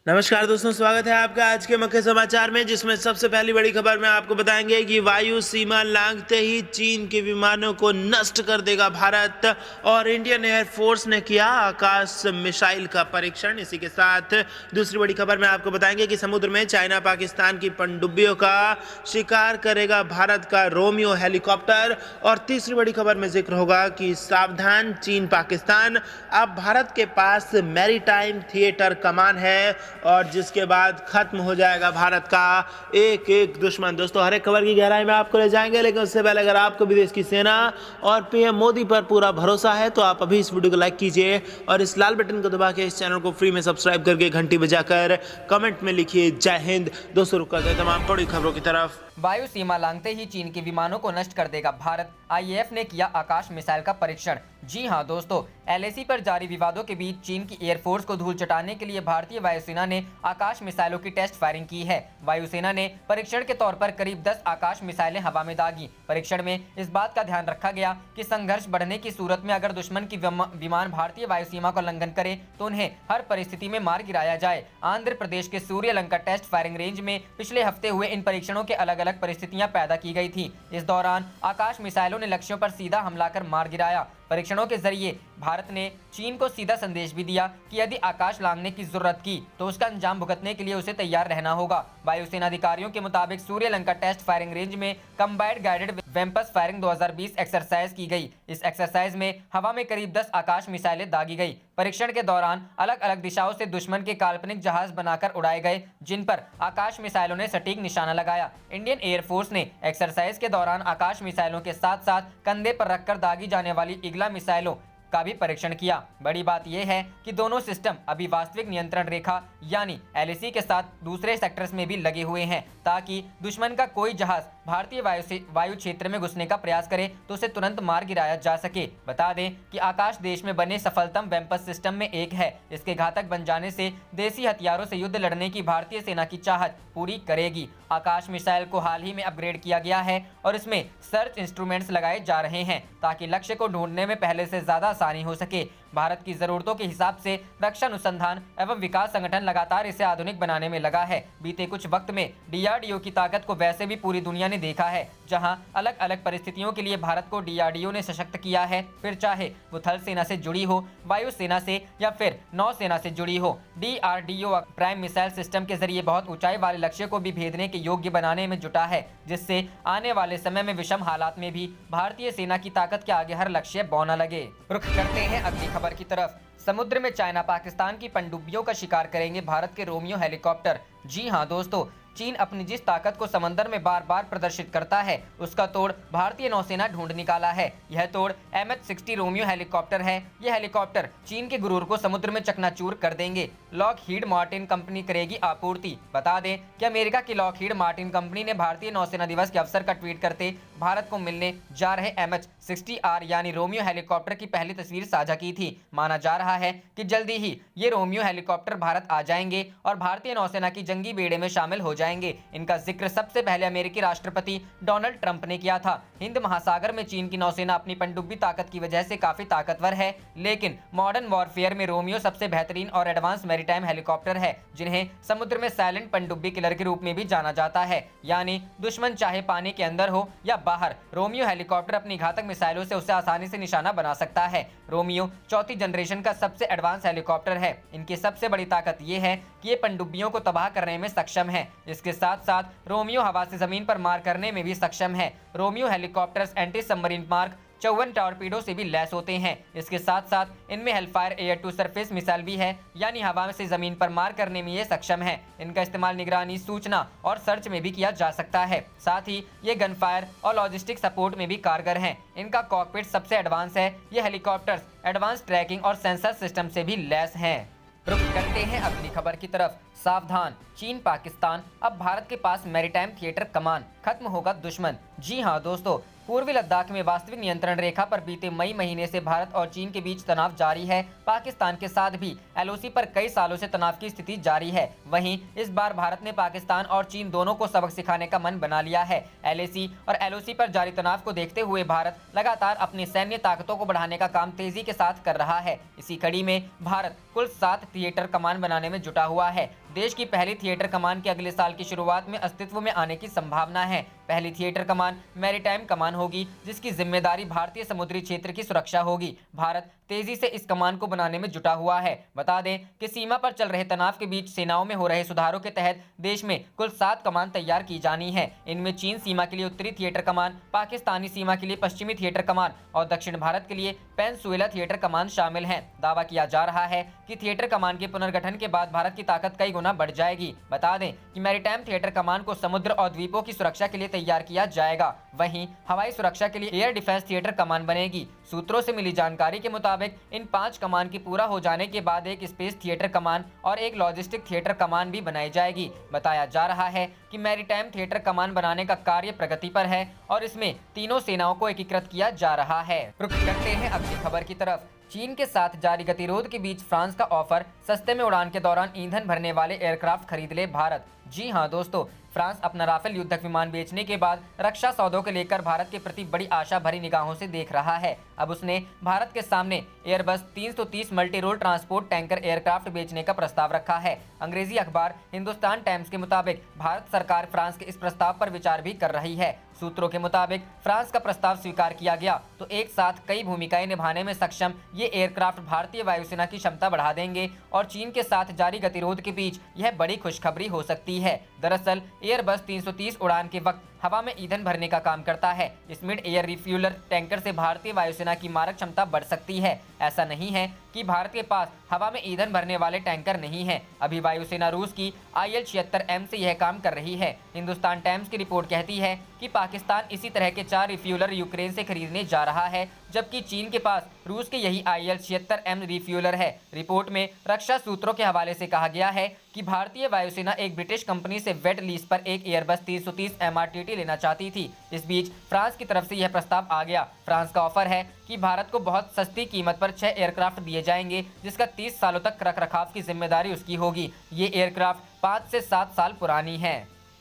नमस्कार दोस्तों, स्वागत है आपका आज के मुख्य समाचार में, जिसमें सबसे पहली बड़ी खबर में आपको बताएंगे कि वायु सीमा लांघते ही चीन के विमानों को नष्ट कर देगा भारत और इंडियन एयरफोर्स ने किया आकाश मिसाइल का परीक्षण। इसी के साथ दूसरी बड़ी खबर में आपको बताएंगे कि समुद्र में चाइना पाकिस्तान की पनडुब्बियों का शिकार करेगा भारत का रोमियो हेलीकॉप्टर। और तीसरी बड़ी खबर में जिक्र होगा कि सावधान चीन पाकिस्तान, अब भारत के पास मैरीटाइम थिएटर कमान है और जिसके बाद खत्म हो जाएगा भारत का एक एक दुश्मन। दोस्तों, हर एक खबर की गहराई में आपको ले जाएंगे, लेकिन उससे पहले अगर आपको भी देश की सेना और पीएम मोदी पर पूरा भरोसा है तो आप अभी इस वीडियो को लाइक कीजिए और इस लाल बटन को दबा के इस चैनल को फ्री में सब्सक्राइब करके घंटी बजाकर कमेंट में लिखिए जय हिंद। दोस्तों, रुक करते तमाम बड़ी खबरों की तरफ। वायु सीमा लांघते ही चीन के विमानों को नष्ट कर देगा भारत, आईएएफ ने किया आकाश मिसाइल का परीक्षण। जी हां दोस्तों, एलएसी पर जारी विवादों के बीच चीन की एयरफोर्स को धूल चटाने के लिए भारतीय वायुसेना ने आकाश मिसाइलों की टेस्ट फायरिंग की है। वायुसेना ने परीक्षण के तौर पर करीब 10 आकाश मिसाइलें हवा में दागी। परीक्षण में इस बात का ध्यान रखा गया कि संघर्ष बढ़ने की सूरत में अगर दुश्मन की विमान भारतीय वायु सीमा का उल्लंघन करे तो उन्हें हर परिस्थिति में मार गिराया जाए। आंध्र प्रदेश के सूर्यलंका टेस्ट फायरिंग रेंज में पिछले हफ्ते हुए इन परीक्षणों के अलग अलग परिस्थितियां पैदा की गई थी। इस दौरान आकाश मिसाइलों ने लक्ष्यों पर सीधा हमला कर मार गिराया। परीक्षणों के जरिए भारत ने चीन को सीधा संदेश भी दिया कि यदि आकाश लांघने की जरूरत की तो उसका अंजाम भुगतने के लिए उसे तैयार रहना होगा। वायुसेना अधिकारियों के मुताबिक सूर्यलंका टेस्ट फायरिंग रेंज में कंबाइंड गाइडेड वेम्पस फायरिंग 2020 एक्सरसाइज की गई। इस एक्सरसाइज में हवा में करीब 10 आकाश मिसाइलें दागी गई। परीक्षण के दौरान अलग अलग दिशाओं से दुश्मन के काल्पनिक जहाज बनाकर उड़ाए गए, जिन पर आकाश मिसाइलों ने सटीक निशाना लगाया। इंडियन एयरफोर्स ने एक्सरसाइज के दौरान आकाश मिसाइलों के साथ साथ कंधे पर रखकर दागी जाने वाली इगला मिसाइलों का भी परीक्षण किया। बड़ी बात यह है कि दोनों सिस्टम अभी वास्तविक नियंत्रण रेखा यानी एलएसी के साथ दूसरे सेक्टर्स में भी लगे हुए हैं, ताकि दुश्मन का कोई जहाज भारतीय वायु क्षेत्र में घुसने का प्रयास करे तो उसे तुरंत मार गिराया जा सके। बता दें कि आकाश देश में बने सफलतम वेम्पस सिस्टम में एक है। इसके घातक बन जाने से देसी हथियारों से युद्ध लड़ने की भारतीय सेना की चाहत पूरी करेगी। आकाश मिसाइल को हाल ही में अपग्रेड किया गया है और इसमें सर्च इंस्ट्रूमेंट्स लगाए जा रहे हैं ताकि लक्ष्य को ढूंढने में पहले से ज्यादा आसानी हो सके। भारत की जरूरतों के हिसाब से रक्षा अनुसंधान एवं विकास संगठन लगातार इसे आधुनिक बनाने में लगा है। बीते कुछ वक्त में डीआरडीओ की ताकत को वैसे भी पूरी दुनिया ने देखा है, जहां अलग अलग परिस्थितियों के लिए भारत को डीआरडीओ ने सशक्त किया है, फिर चाहे वो थल सेना से जुड़ी हो, वायु सेना से या फिर नौसेना से जुड़ी हो। डीआरडीओ प्राइम मिसाइल सिस्टम के जरिए बहुत ऊंचाई वाले लक्ष्य को भी भेदने के योग्य बनाने में जुटा है, जिससे आने वाले समय में विषम हालात में भी भारतीय सेना की ताकत के आगे हर लक्ष्य बौना लगे। रुख करते हैं अगली खबर की तरफ। समुद्र में चाइना पाकिस्तान की पनडुब्बियों का शिकार करेंगे भारत के रोमियो हेलीकॉप्टर। जी हां दोस्तों, चीन अपनी जिस ताकत को समंदर में बार बार प्रदर्शित करता है उसका तोड़ भारतीय नौसेना ढूंढ निकाला है। यह तोड़ MH-60 रोमियो हेलीकॉप्टर है। यह हेलीकॉप्टर चीन के गुरूर को समुद्र में चकनाचूर कर देंगे। लॉकहीड मार्टिन कंपनी करेगी आपूर्ति। बता दें कि अमेरिका की लॉकहीड मार्टिन कंपनी ने भारतीय नौसेना दिवस के अवसर का ट्वीट करते भारत को मिलने जा रहे MH-60R यानी रोमियो हेलीकॉप्टर की पहली तस्वीर साझा की थी। माना जा रहा है कि जल्दी ही ये रोमियो हेलीकॉप्टर भारत आ जाएंगे और भारतीय नौसेना की जंगी बेड़े में शामिल हो जाएंगे। इनका जिक्र सबसे पहले अमेरिकी राष्ट्रपति डोनाल्ड ट्रंप ने किया था। हिंद महासागर में चीन की नौसेना अपनी पनडुब्बी ताकत की वजह से काफी ताकतवर है, लेकिन मॉडर्न वॉरफेयर में रोमियो सबसे बेहतरीन और एडवांस मैरीटाइम हेलीकॉप्टर है, जिन्हें समुद्र में साइलेंट पनडुब्बी किलर के रूप में भी जाना जाता है। यानी दुश्मन चाहे पानी के अंदर हो या बाहर, रोमियो हेलीकॉप्टर अपनी घातक मिसाइलों से उसे आसानी से निशाना बना सकता है। रोमियो चौथी जनरेशन का सबसे एडवांस हेलीकॉप्टर है। इनकी सबसे बड़ी ताकत यह है कि ये पनडुब्बियों को तबाह करने में सक्षम है। इसके साथ साथ रोमियो हवा से जमीन पर मार करने में भी सक्षम है। Romeo helicopters anti submarine Mark 54 torpedo से भी लैस होते हैं। इसके साथ साथ इनमें Hellfire air to surface missile भी है, यानी हवा से जमीन पर मार करने में ये सक्षम है। इनका इस्तेमाल निगरानी, सूचना और सर्च में भी किया जा सकता है। साथ ही ये गनफायर और लॉजिस्टिक सपोर्ट में भी कारगर हैं। इनका कॉकपिट सबसे एडवांस है। ये हेलीकॉप्टर्स एडवांस ट्रैकिंग और सेंसर सिस्टम से भी लैस हैं। रुख करते हैं अगली खबर की तरफ। सावधान चीन पाकिस्तान, अब भारत के पास मैरीटाइम थिएटर कमान, खत्म होगा दुश्मन। जी हां दोस्तों, पूर्वी लद्दाख में वास्तविक नियंत्रण रेखा पर बीते मई महीने से भारत और चीन के बीच तनाव जारी है। पाकिस्तान के साथ भी एलओसी पर कई सालों से तनाव की स्थिति जारी है। वहीं इस बार भारत ने पाकिस्तान और चीन दोनों को सबक सिखाने का मन बना लिया है। एलएसी और एलओसी पर जारी तनाव को देखते हुए भारत लगातार अपनी सैन्य ताकतों को बढ़ाने का काम तेजी के साथ कर रहा है। इसी कड़ी में भारत कुल 7 थिएटर कमान बनाने में जुटा हुआ है। देश की पहली थिएटर कमान के अगले साल की शुरुआत में अस्तित्व में आने की संभावना है। पहली थिएटर कमान मैरीटाइम कमान होगी, जिसकी जिम्मेदारी भारतीय समुद्री क्षेत्र की सुरक्षा होगी। भारत तेजी से इस कमान को बनाने में जुटा हुआ है। बता दें कि सीमा पर चल रहे तनाव के बीच सेनाओं में हो रहे सुधारों के तहत देश में कुल 7 कमान तैयार की जानी है। इनमें चीन सीमा के लिए उत्तरी थिएटर कमान, पाकिस्तानी सीमा के लिए पश्चिमी थिएटर कमान और दक्षिण भारत के लिए पेनिनसुला थिएटर कमान शामिल हैं। दावा किया जा रहा है कि थिएटर कमान के पुनर्गठन के बाद भारत की ताकत कई गुना बढ़ जाएगी। बता दें कि मैरीटाइम थिएटर कमान को समुद्र और द्वीपों की सुरक्षा के लिए तैयार किया जाएगा। वहीं हवाई सुरक्षा के लिए एयर डिफेंस थिएटर कमान बनेगी। सूत्रों से मिली जानकारी के मुताबिक इन 5 कमान के पूरा हो जाने के बाद एक स्पेस थिएटर कमान और एक लॉजिस्टिक थिएटर कमान भी बनाई जाएगी। बताया जा रहा है कि मैरीटाइम थिएटर कमान बनाने का कार्य प्रगति पर है और इसमें तीनों सेनाओं को एकीकृत किया जा रहा है। रुक करते हैं अगली खबर की तरफ। चीन के साथ जारी गतिरोध के बीच फ्रांस का ऑफर, सस्ते में उड़ान के दौरान ईंधन भरने वाले एयरक्राफ्ट खरीद ले भारत। जी हां दोस्तों, फ्रांस अपना राफेल युद्धक विमान बेचने के बाद रक्षा सौदों को लेकर भारत के प्रति बड़ी आशा भरी निगाहों से देख रहा है। अब उसने भारत के सामने Airbus 330 multi role transport tanker aircraft बेचने का प्रस्ताव रखा है। अंग्रेजी अखबार हिंदुस्तान टाइम्स के मुताबिक भारत सरकार फ्रांस के इस प्रस्ताव पर विचार भी कर रही है। सूत्रों के मुताबिक फ्रांस का प्रस्ताव स्वीकार किया गया तो एक साथ कई भूमिकाएं निभाने में सक्षम ये एयरक्राफ्ट भारतीय वायुसेना की क्षमता बढ़ा देंगे और चीन के साथ जारी गतिरोध के बीच यह बड़ी खुशखबरी हो सकती है। दरअसल एयरबस 330 उड़ान के वक्त हवा में ईंधन भरने का काम करता है। इस मिड एयर रिफ्यूलर टैंकर से भारतीय वायुसेना की मारक क्षमता बढ़ सकती है। ऐसा नहीं है कि भारत के पास हवा में ईंधन भरने वाले टैंकर नहीं है। अभी वायुसेना रूस की IL-76M से यह काम कर रही है। हिंदुस्तान टाइम्स की रिपोर्ट कहती है कि पाकिस्तान इसी तरह के 4 रिफ्यूलर यूक्रेन से खरीदने जा रहा है, जबकि चीन के पास रूस के यही IL-76M रिफ्यूलर है। रिपोर्ट में रक्षा सूत्रों के हवाले से कहा गया है कि भारतीय वायुसेना एक ब्रिटिश कंपनी से वेट लीज पर एक एयरबस 330 MRTT लेना चाहती थी। इस बीच फ्रांस की तरफ से यह प्रस्ताव आ गया। फ्रांस का ऑफर है कि भारत को बहुत सस्ती कीमत पर 6 एयरक्राफ्ट दिए जाएंगे, जिसका 30 सालों तक रखरखाव की जिम्मेदारी उसकी होगी। ये एयरक्राफ्ट 5 से 7 साल पुरानी है।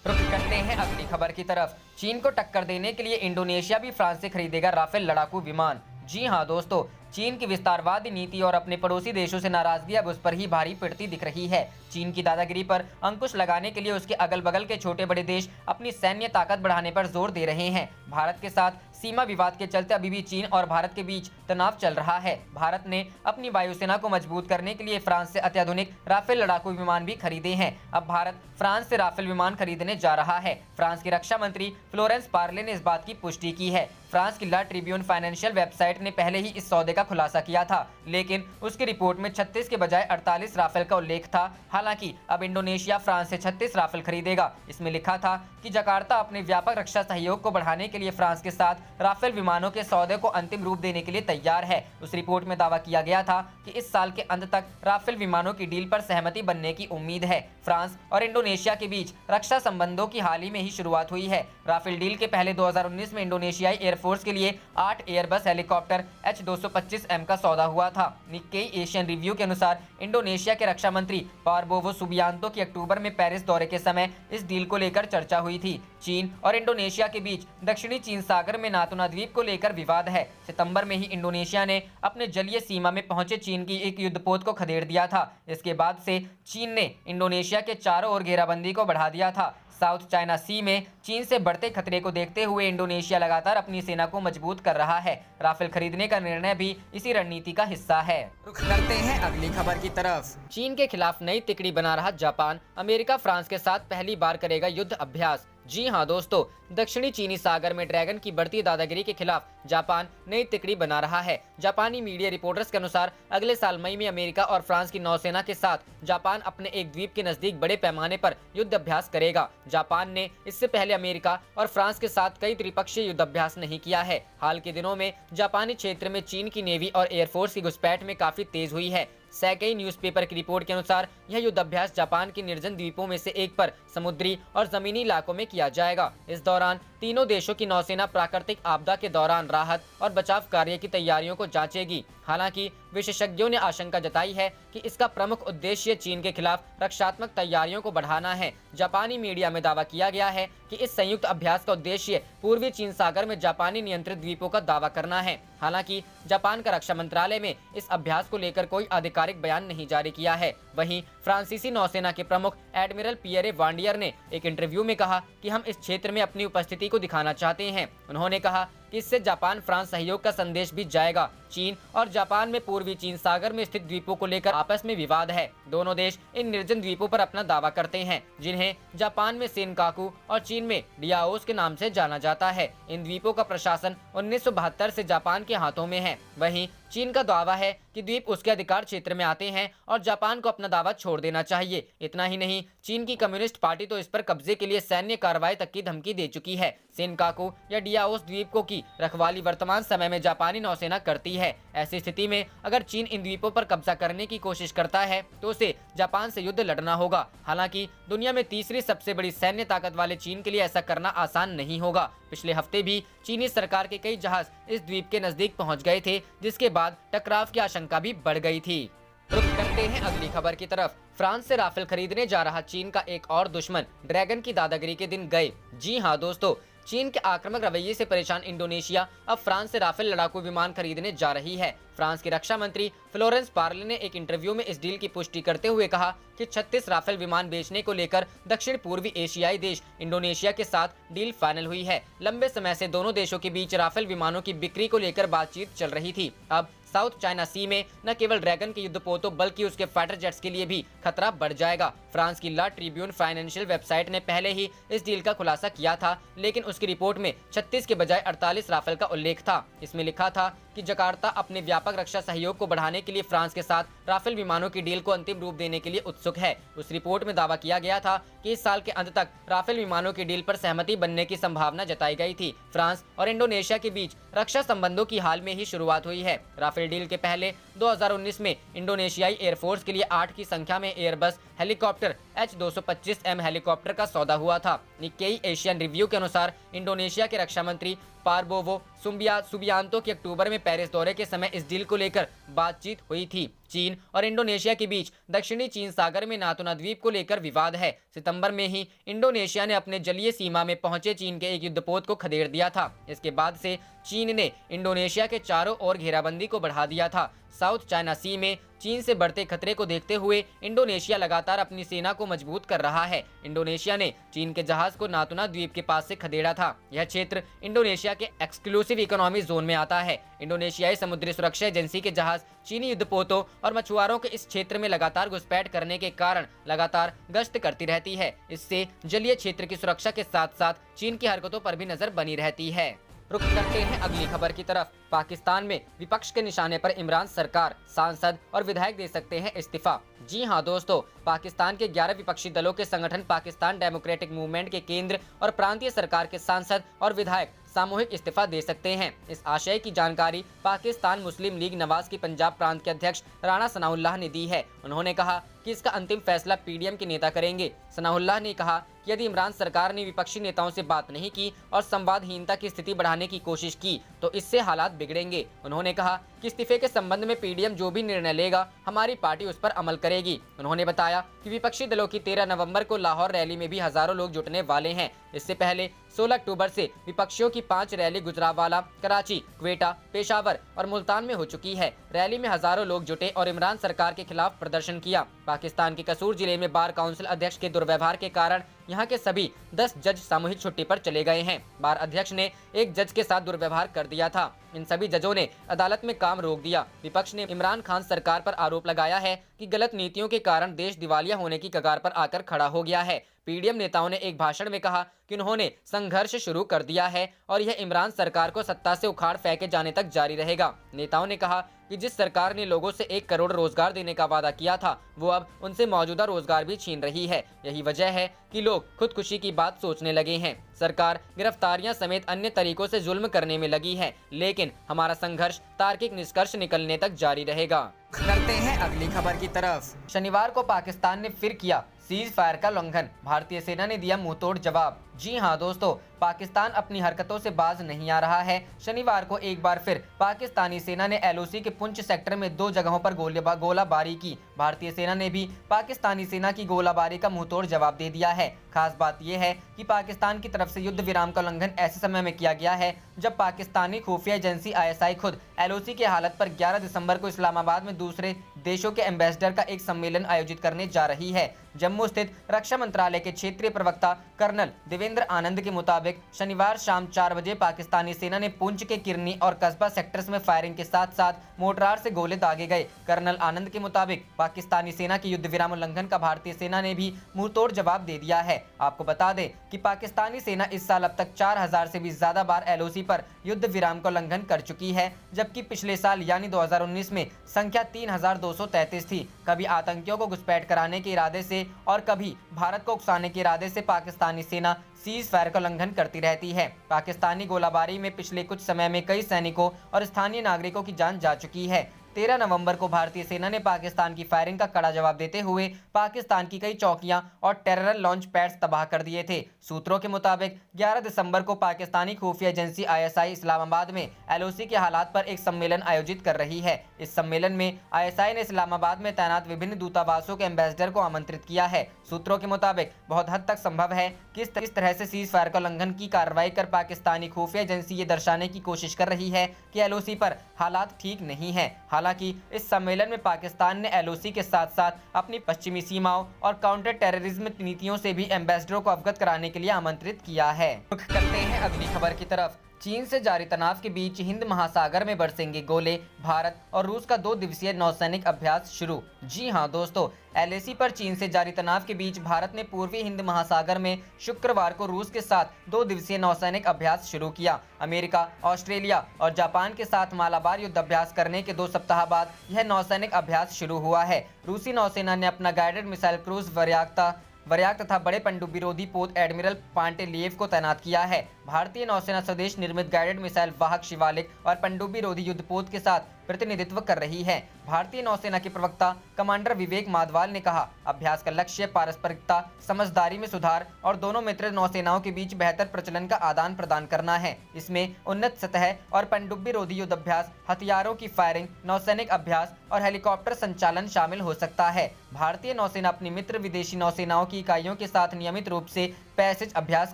रुक करते हैं अगली खबर की तरफ। चीन को टक्कर देने के लिए इंडोनेशिया भी फ्रांस से खरीदेगा राफेल लड़ाकू विमान। जी हां दोस्तों, चीन की विस्तारवादी नीति और अपने पड़ोसी देशों से नाराजगी अब उस पर ही भारी पड़ती दिख रही है। चीन की दादागिरी पर अंकुश लगाने के लिए उसके अगल बगल के छोटे बड़े देश अपनी सैन्य ताकत बढ़ाने पर जोर दे रहे हैं। भारत के साथ सीमा विवाद के चलते अभी भी चीन और भारत के बीच तनाव चल रहा है। भारत ने अपनी वायुसेना को मजबूत करने के लिए फ्रांस से अत्याधुनिक राफेल लड़ाकू विमान भी खरीदे हैं। अब भारत फ्रांस से राफेल विमान खरीदने जा रहा है। फ्रांस की रक्षा मंत्री फ्लोरेंस पार्ले ने इस बात की पुष्टि की है। फ्रांस की ला ट्रिब्यून फाइनेंशियल वेबसाइट ने पहले ही इस सौदे का खुलासा किया था, लेकिन उसकी रिपोर्ट में 36 के बजाय 48 राफेल का उल्लेख था। हालांकि अब इंडोनेशिया फ्रांस से 36 राफेल खरीदेगा। इसमें लिखा था कि जकार्ता अपने व्यापक रक्षा सहयोग को बढ़ाने के लिए फ्रांस के साथ राफेल विमानों के सौदे को अंतिम रूप देने के लिए तैयार है। उस रिपोर्ट में दावा किया गया था कि इस साल के अंत तक राफेल विमानों की डील पर सहमति बनने की उम्मीद है। फ्रांस और इंडोनेशिया के बीच रक्षा संबंधों की हाल ही में ही शुरुआत हुई है। राफेल डील के पहले 2019 में इंडोनेशियाई एयरफोर्स के लिए 8 एयरबस हेलीकॉप्टर H225M का सौदा हुआ था। निक्केई एशियन रिव्यू के अनुसार इंडोनेशिया के रक्षा मंत्री पारबोवो सुबियांतो की अक्टूबर में पेरिस दौरे के समय इस डील को लेकर चर्चा हुई थी। चीन और इंडोनेशिया के बीच दक्षिणी चीन सागर में नातुना द्वीप को लेकर विवाद है। सितंबर में ही इंडोनेशिया ने अपने जलीय सीमा में पहुंचे चीन की एक युद्धपोत को खदेड़ दिया था। इसके बाद से चीन ने इंडोनेशिया के चारों ओर घेराबंदी को बढ़ा दिया था। साउथ चाइना सी में चीन से बढ़ते खतरे को देखते हुए इंडोनेशिया लगातार अपनी सेना को मजबूत कर रहा है। राफेल खरीदने का निर्णय भी इसी रणनीति का हिस्सा है। रुख करते हैं अगली खबर की तरफ। चीन के खिलाफ नई तिकड़ी बना रहा जापान। अमेरिका फ्रांस के साथ पहली बार करेगा युद्ध अभ्यास। जी हां दोस्तों, दक्षिणी चीनी सागर में ड्रैगन की बढ़ती दादागिरी के खिलाफ जापान नई तिकड़ी बना रहा है। जापानी मीडिया रिपोर्टर्स के अनुसार अगले साल मई में अमेरिका और फ्रांस की नौसेना के साथ जापान अपने एक द्वीप के नजदीक बड़े पैमाने पर युद्ध अभ्यास करेगा। जापान ने इससे पहले अमेरिका और फ्रांस के साथ कई त्रिपक्षीय युद्ध अभ्यास नहीं किया है। हाल के दिनों में जापानी क्षेत्र में चीन की नेवी और एयरफोर्स की घुसपैठ में काफी तेज हुई है। सैकई न्यूज़पेपर की रिपोर्ट के अनुसार यह युद्धाभ्यास जापान के निर्जन द्वीपों में से एक पर समुद्री और जमीनी इलाकों में किया जाएगा। इस दौरान तीनों देशों की नौसेना प्राकृतिक आपदा के दौरान राहत और बचाव कार्य की तैयारियों को जांचेगी। हालांकि विशेषज्ञों ने आशंका जताई है कि इसका प्रमुख उद्देश्य चीन के खिलाफ रक्षात्मक तैयारियों को बढ़ाना है। जापानी मीडिया में दावा किया गया है कि इस संयुक्त अभ्यास का उद्देश्य पूर्वी चीन सागर में जापानी नियंत्रित द्वीपों का दावा करना है। हालांकि जापान का रक्षा मंत्रालय में इस अभ्यास को लेकर कोई आधिकारिक बयान नहीं जारी किया है। वहीं फ्रांसीसी नौसेना के प्रमुख एडमिरल पियरे वांडियर ने एक इंटरव्यू में कहा कि हम इस क्षेत्र में अपनी उपस्थिति को दिखाना चाहते हैं। उन्होंने कहा कि इससे जापान फ्रांस सहयोग का संदेश भी जाएगा। चीन और जापान में पूर्वी चीन सागर में स्थित द्वीपों को लेकर आपस में विवाद है। दोनों देश इन निर्जन द्वीपों पर अपना दावा करते हैं, जिन्हें जापान में सेनकाकू और चीन में डियाओस के नाम से जाना जाता है। इन द्वीपों का प्रशासन 1972 से जापान के हाथों में है। वहीं चीन का दावा है कि द्वीप उसके अधिकार क्षेत्र में आते हैं और जापान को अपना दावा छोड़ देना चाहिए। इतना ही नहीं, चीन की कम्युनिस्ट पार्टी तो इस पर कब्जे के लिए सैन्य कार्रवाई तक की धमकी दे चुकी है। सेनकाकू या डियाओस द्वीपों की रखवाली वर्तमान समय में जापानी नौसेना करती है। ऐसी स्थिति में अगर चीन इन द्वीपों पर कब्जा करने की कोशिश करता है तो उसे जापान से युद्ध लड़ना होगा। हालांकि दुनिया में तीसरी सबसे बड़ी सैन्य ताकत वाले चीन के लिए ऐसा करना आसान नहीं होगा। पिछले हफ्ते भी चीनी सरकार के कई जहाज इस द्वीप के नजदीक पहुंच गए थे, जिसके बाद टकराव की आशंका भी बढ़ गई थी। रुक करते हैं अगली खबर की तरफ। फ्रांस से राफेल खरीदने जा रहा चीन का एक और दुश्मन ड्रैगन की दादागिरी के दिन गए। जी हां दोस्तों, चीन के आक्रामक रवैये से परेशान इंडोनेशिया अब फ्रांस से राफेल लड़ाकू विमान खरीदने जा रही है। फ्रांस की रक्षा मंत्री फ्लोरेंस पार्ले ने एक इंटरव्यू में इस डील की पुष्टि करते हुए कहा कि 36 राफेल विमान बेचने को लेकर दक्षिण पूर्वी एशियाई देश इंडोनेशिया के साथ डील फाइनल हुई है। लंबे समय से दोनों देशों के बीच राफेल विमानों की बिक्री को लेकर बातचीत चल रही थी। अब साउथ चाइना सी में न केवल ड्रैगन के युद्धपोतों बल्कि उसके फाइटर जेट्स के लिए भी खतरा बढ़ जाएगा। फ्रांस की ला ट्रिब्यून फाइनेंशियल वेबसाइट ने पहले ही इस डील का खुलासा किया था, लेकिन उसकी रिपोर्ट में 36 के बजाय 48 राफेल का उल्लेख था। इसमें लिखा था कि जकार्ता अपने व्यापक रक्षा सहयोग को बढ़ाने के लिए फ्रांस के साथ राफेल विमानों की डील को अंतिम रूप देने के लिए उत्सुक है। उस रिपोर्ट में दावा किया गया था कि इस साल के अंत तक राफेल विमानों की डील पर सहमति बनने की संभावना जताई गई थी। फ्रांस और इंडोनेशिया के बीच रक्षा संबंधों की हाल में ही शुरुआत हुई है। राफेल डील के पहले 2019 में इंडोनेशियाई एयरफोर्स के लिए 8 की संख्या में एयरबस हेलीकॉप्टर H225M हेलीकॉप्टर का सौदा हुआ था। निक्केई एशियन रिव्यू के अनुसार इंडोनेशिया के रक्षा मंत्री पारबोवो सुबियांतो के अक्टूबर में पेरिस दौरे के समय इस डील को लेकर बातचीत हुई थी। चीन और इंडोनेशिया के बीच दक्षिणी चीन सागर में नातुना द्वीप को लेकर विवाद है। सितंबर में ही इंडोनेशिया ने अपने जलीय सीमा में पहुंचे चीन के एक युद्धपोत को खदेड़ दिया था। इसके बाद से चीन ने इंडोनेशिया के चारों ओर घेराबंदी को बढ़ा दिया था। साउथ चाइना सी में चीन से बढ़ते खतरे को देखते हुए इंडोनेशिया लगातार अपनी सेना को मजबूत कर रहा है। इंडोनेशिया ने चीन के जहाज को नातुना द्वीप के पास से खदेड़ा था। यह क्षेत्र इंडोनेशिया के एक्सक्लूसिव इकोनॉमी जोन में आता है। इंडोनेशियाई समुद्री सुरक्षा एजेंसी के जहाज चीनी युद्धपोतों और मछुआरों के इस क्षेत्र में लगातार घुसपैठ करने के कारण लगातार गश्त करती रहती है। इससे जलीय क्षेत्र की सुरक्षा के साथ साथ चीन की हरकतों पर भी नजर बनी रहती है। रुक करते हैं अगली खबर की तरफ। पाकिस्तान में विपक्ष के निशाने पर इमरान सरकार, सांसद और विधायक दे सकते हैं इस्तीफा। जी हां दोस्तों, पाकिस्तान के 11 विपक्षी दलों के संगठन पाकिस्तान डेमोक्रेटिक मूवमेंट के केंद्र और प्रांतीय सरकार के सांसद और विधायक सामूहिक इस्तीफा दे सकते हैं। इस आशय की जानकारी पाकिस्तान मुस्लिम लीग नवाज की पंजाब प्रांत के अध्यक्ष राणा सनाउल्लाह ने दी है। उन्होंने कहा कि इसका अंतिम फैसला पीडीएम के नेता करेंगे। सनाउल्लाह ने कहा कि यदि इमरान सरकार ने विपक्षी नेताओं से बात नहीं की और संवादहीनता की स्थिति बढ़ाने की कोशिश की तो इससे हालात बिगड़ेंगे। उन्होंने कहा कि इस्तीफे के संबंध में पीडीएम जो भी निर्णय लेगा हमारी पार्टी उस पर अमल करेगी। उन्होंने बताया कि विपक्षी दलों की 13 नवंबर को लाहौर रैली में भी हजारों लोग जुटने वाले हैं। इससे पहले 16 अक्टूबर से विपक्षियों की 5 रैली गुजरांवाला, कराची, क्वेटा, पेशावर और मुल्तान में हो चुकी है। रैली में हजारों लोग जुटे और इमरान सरकार के खिलाफ प्रदर्शन किया। पाकिस्तान के कसूर जिले में बार काउंसिल अध्यक्ष के दुर्व्यवहार के कारण यहाँ के सभी 10 जज सामूहिक छुट्टी पर चले गए हैं। बार अध्यक्ष ने एक जज के साथ दुर्व्यवहार कर दिया था। इन सभी जजों ने अदालत में काम रोक दिया। विपक्ष ने इमरान खान सरकार पर आरोप लगाया है कि गलत नीतियों के कारण देश दिवालिया होने की कगार पर आकर खड़ा हो गया है। पीडीएम नेताओं ने एक भाषण में कहा कि उन्होंने संघर्ष शुरू कर दिया है और यह इमरान सरकार को सत्ता से उखाड़ फेंके जाने तक जारी रहेगा। नेताओं ने कहा कि जिस सरकार ने लोगों से 1 करोड़ रोजगार देने का वादा किया था वो अब उनसे मौजूदा रोजगार भी छीन रही है। यही वजह है कि लोग खुदकुशी की बात सोचने लगे हैं। सरकार गिरफ्तारियां समेत अन्य तरीकों से जुल्म करने में लगी है, लेकिन हमारा संघर्ष तार्किक निष्कर्ष निकलने तक जारी रहेगा। करते हैं अगली खबर की तरफ। शनिवार को पाकिस्तान ने फिर किया सीज फायर का उल्लंघन, भारतीय सेना ने दिया मुंहतोड़ जवाब। जी हां दोस्तों, पाकिस्तान अपनी हरकतों से बाज नहीं आ रहा है। शनिवार को एक बार फिर पाकिस्तानी सेना ने एलओसी के पुंछ सेक्टर में 2 जगहों पर गोलाबारी की। भारतीय सेना ने भी पाकिस्तानी सेना की गोलाबारी का मुंहतोड़ जवाब दे दिया है। खास बात यह है कि पाकिस्तान की तरफ से युद्ध विराम का उल्लंघन ऐसे समय में किया गया है जब पाकिस्तानी खुफिया एजेंसी आईएसआई खुद एलओसी की हालत पर 11 दिसंबर को इस्लामाबाद में दूसरे देशों के एम्बेसडर का एक सम्मेलन आयोजित करने जा रही है। जम्मू स्थित रक्षा मंत्रालय के क्षेत्रीय प्रवक्ता कर्नल देवेंद्र आनंद के मुताबिक शनिवार शाम 4 बजे पाकिस्तानी सेना ने पुंछ के किरनी और कस्बा सेक्टर्स में फायरिंग के साथ साथ मोर्टार से गोले दागे गए। कर्नल आनंद के मुताबिक पाकिस्तानी सेना के युद्ध विराम उल्लंघन का भारतीय सेना ने भी मुंहतोड़ जवाब दे दिया है। आपको बता दें कि पाकिस्तानी सेना इस साल अब तक 4000 से भी ज्यादा बार एलओसी पर युद्ध विराम का उल्लंघन कर चुकी है, जबकि पिछले साल यानी 2019 में संख्या 3233 थी। कभी आतंकियों को घुसपैठ कराने के इरादे से और कभी भारत को उकसाने के इरादे से पाकिस्तानी सेना सीज फायर का उल्लंघन करती रहती है। पाकिस्तानी गोलाबारी में पिछले कुछ समय में कई सैनिकों और स्थानीय नागरिकों की जान जा चुकी है। 13 नवंबर को भारतीय सेना ने पाकिस्तान की फायरिंग का कड़ा जवाब देते हुए पाकिस्तान की कई चौकियां और टेरर लॉन्च पैड्स तबाह कर दिए थे। सूत्रों के मुताबिक 11 दिसंबर को पाकिस्तानी खुफिया एजेंसी आईएसआई इस्लामाबाद में एलओसी के हालात पर एक सम्मेलन आयोजित कर रही है। इस सम्मेलन में आईएसआई ने इस्लामाबाद में तैनात विभिन्न दूतावासों के एम्बेसडर को आमंत्रित किया है। सूत्रों के मुताबिक बहुत हद तक संभव है कि इस तरह से सीज फायर का उल्लंघन की कार्रवाई कर पाकिस्तानी खुफिया एजेंसी ये दर्शाने की कोशिश कर रही है कि एलओसी पर हालात ठीक नहीं है। हालांकि इस सम्मेलन में पाकिस्तान ने एलओसी के साथ साथ अपनी पश्चिमी सीमाओं और काउंटर टेररिज्म नीतियों से भी एम्बेसडरों को अवगत कराने के लिए आमंत्रित किया है। रुख करते हैं अगली खबर की तरफ। चीन से जारी तनाव के बीच हिंद महासागर में बरसेंगे गोले, भारत और रूस का 2 दिवसीय नौसैनिक अभ्यास शुरू। जी हां दोस्तों, एलएसी पर चीन से जारी तनाव के बीच भारत ने पूर्वी हिंद महासागर में शुक्रवार को रूस के साथ 2 दिवसीय नौसैनिक अभ्यास शुरू किया। अमेरिका, ऑस्ट्रेलिया और जापान के साथ मालाबार युद्ध अभ्यास करने के 2 सप्ताह बाद यह नौसैनिक अभ्यास शुरू हुआ है। रूसी नौसेना ने अपना गाइडेड मिसाइल क्रूज वरयाक तथा बड़े पनडुब्बी रोधी पोत एडमिरल पांटेलियेव को तैनात किया है। भारतीय नौसेना स्वदेश निर्मित गाइडेड मिसाइल वाहक शिवालिक और पनडुब्बी रोधी युद्धपोत के साथ प्रतिनिधित्व कर रही है। भारतीय नौसेना के प्रवक्ता कमांडर विवेक माधवाल ने कहा, अभ्यास का लक्ष्य पारस्परिकता, समझदारी में सुधार और दोनों मित्र नौसेनाओं के बीच बेहतर प्रचलन का आदान प्रदान करना है। इसमें उन्नत सतह और पनडुब्बी रोधी युद्ध अभ्यास, हथियारों की फायरिंग, नौसैनिक अभ्यास और हेलीकॉप्टर संचालन शामिल हो सकता है। भारतीय नौसेना अपनी मित्र विदेशी नौसेनाओं की इकाइयों के साथ नियमित रूप से पैसेज अभ्यास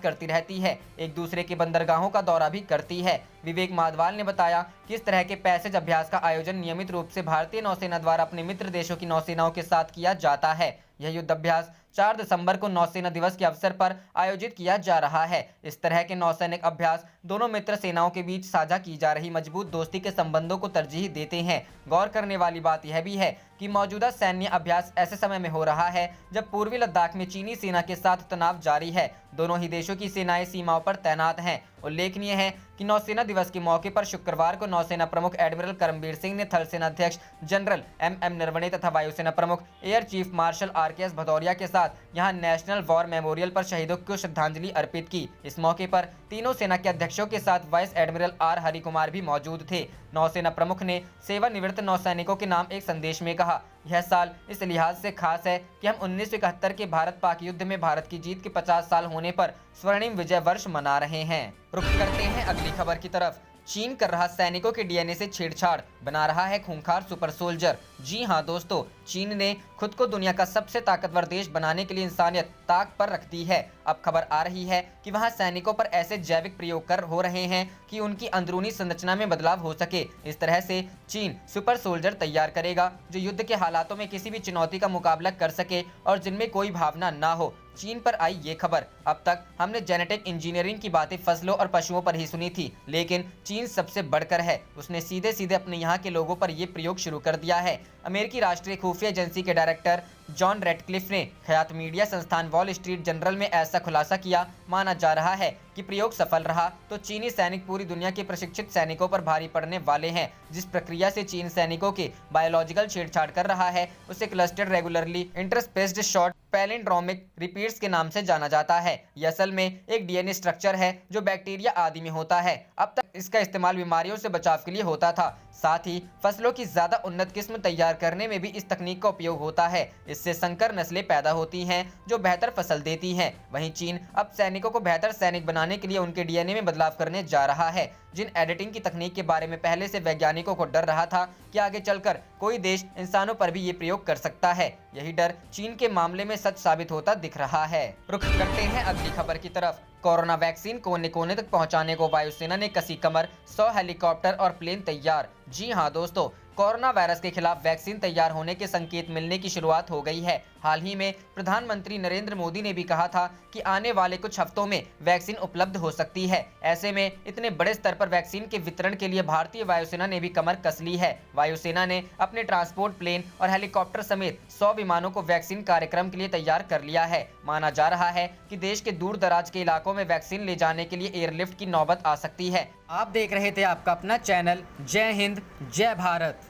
करती रहती है, एक दूसरे के बंदरगाहों का दौरा भी करती है। विवेक माधवाल ने बताया कि इस तरह के पैसेज अभ्यास का आयोजन नियमित रूप से भारतीय नौसेना द्वारा अपने मित्र देशों की नौसेनाओं के साथ किया जाता है। यह युद्ध अभ्यास 4 दिसंबर को नौसेना दिवस के अवसर पर आयोजित किया जा रहा है। इस तरह के नौसैनिक अभ्यास दोनों मित्र सेनाओं के बीच साझा की जा रही मजबूत दोस्ती के संबंधों को तरजीह देते हैं। गौर करने वाली बात यह भी है कि मौजूदा सैन्य अभ्यास ऐसे समय में हो रहा है जब पूर्वी लद्दाख में चीनी सेना के साथ तनाव जारी है। दोनों ही देशों की सेनाएं सीमाओं पर तैनात हैं। उल्लेखनीय है कि नौसेना दिवस के मौके पर शुक्रवार को नौसेना प्रमुख एडमिरल करमबीर सिंह ने थल सेना अध्यक्ष जनरल एम नरवणे तथा वायुसेना प्रमुख air chief marshal RKS Bhadauria के साथ यहां नेशनल वॉर मेमोरियल पर शहीदों को श्रद्धांजलि अर्पित की। इस मौके पर तीनों सेना के अध्यक्षों के साथ vice admiral R Hari Kumar भी मौजूद थे। नौसेना प्रमुख ने सेवानिवृत्त नौसैनिकों के नाम एक संदेश में कहा, यह साल इस लिहाज से खास है कि हम 1971 के भारत पाक युद्ध में भारत की जीत के 50 साल होने पर स्वर्णिम विजय वर्ष मना रहे हैं। रुख करते हैं अगली खबर की तरफ। चीन कर रहा सैनिकों के डीएनए से छेड़छाड़, बना रहा है खूंखार सुपर सोल्जर। जी हां दोस्तों, चीन ने खुद को दुनिया का सबसे ताकतवर देश बनाने के लिए इंसानियत ताक पर रख दी है। अब खबर आ रही है कि वहां सैनिकों पर ऐसे जैविक प्रयोग कर हो रहे हैं कि उनकी अंदरूनी संरचना में बदलाव हो सके। इस तरह से चीन सुपर सोल्जर तैयार करेगा जो युद्ध के हालातों में किसी भी चुनौती का मुकाबला कर सके और जिनमें कोई भावना ना हो। चीन पर आई ये खबर। अब तक हमने जेनेटिक इंजीनियरिंग की बातें फसलों और पशुओं पर ही सुनी थी, लेकिन चीन सबसे बढ़कर है। उसने सीधे सीधे अपने यहाँ के लोगों पर यह प्रयोग शुरू कर दिया है। अमेरिकी राष्ट्रीय खुफिया एजेंसी के डायरेक्टर जॉन रेडक्लिफ ने ख्यात मीडिया संस्थान वॉल स्ट्रीट जर्नल में ऐसा खुलासा किया। माना जा रहा है कि प्रयोग सफल रहा तो चीनी सैनिक पूरी दुनिया के प्रशिक्षित सैनिकों पर भारी पड़ने वाले हैं। जिस प्रक्रिया से चीन सैनिकों के बायोलॉजिकल छेड़छाड़ कर रहा है उसे clustered regularly interspaced short palindromic repeats के नाम से जाना जाता है। यह असल में एक डीएनए स्ट्रक्चर है जो बैक्टीरिया आदि में होता है। अब तक इसका इस्तेमाल बीमारियों से बचाव के लिए होता था। साथ ही फसलों की ज्यादा उन्नत किस्म तैयार करने में भी इस तकनीक का उपयोग होता है। इससे संकर नस्लें पैदा होती हैं जो बेहतर फसल देती हैं। वहीं चीन अब सैनिकों को बेहतर सैनिक बनाने के लिए उनके डीएनए में बदलाव करने जा रहा है। जिन एडिटिंग की तकनीक के बारे में पहले से वैज्ञानिकों को डर रहा था कि आगे चलकर कोई देश इंसानों पर भी ये प्रयोग कर सकता है, यही डर चीन के मामले में सच साबित होता दिख रहा है। रुख करते हैं अगली खबर की तरफ। कोरोना वैक्सीन कोने कोने तक पहुंचाने को वायुसेना ने कसी कमर, 100 हेलीकॉप्टर और प्लेन तैयार। जी हां दोस्तों, कोरोना वायरस के खिलाफ वैक्सीन तैयार होने के संकेत मिलने की शुरुआत हो गई है। हाल ही में प्रधानमंत्री नरेंद्र मोदी ने भी कहा था कि आने वाले कुछ हफ्तों में वैक्सीन उपलब्ध हो सकती है। ऐसे में इतने बड़े स्तर पर वैक्सीन के वितरण के लिए भारतीय वायुसेना ने भी कमर कस ली है। वायुसेना ने अपने ट्रांसपोर्ट प्लेन और हेलीकॉप्टर समेत 100 विमानों को वैक्सीन कार्यक्रम के लिए तैयार कर लिया है। माना जा रहा है कि देश के दूर दराज के इलाकों में वैक्सीन ले जाने के लिए एयरलिफ्ट की नौबत आ सकती है। आप देख रहे थे आपका अपना चैनल जय हिंद जय भारत।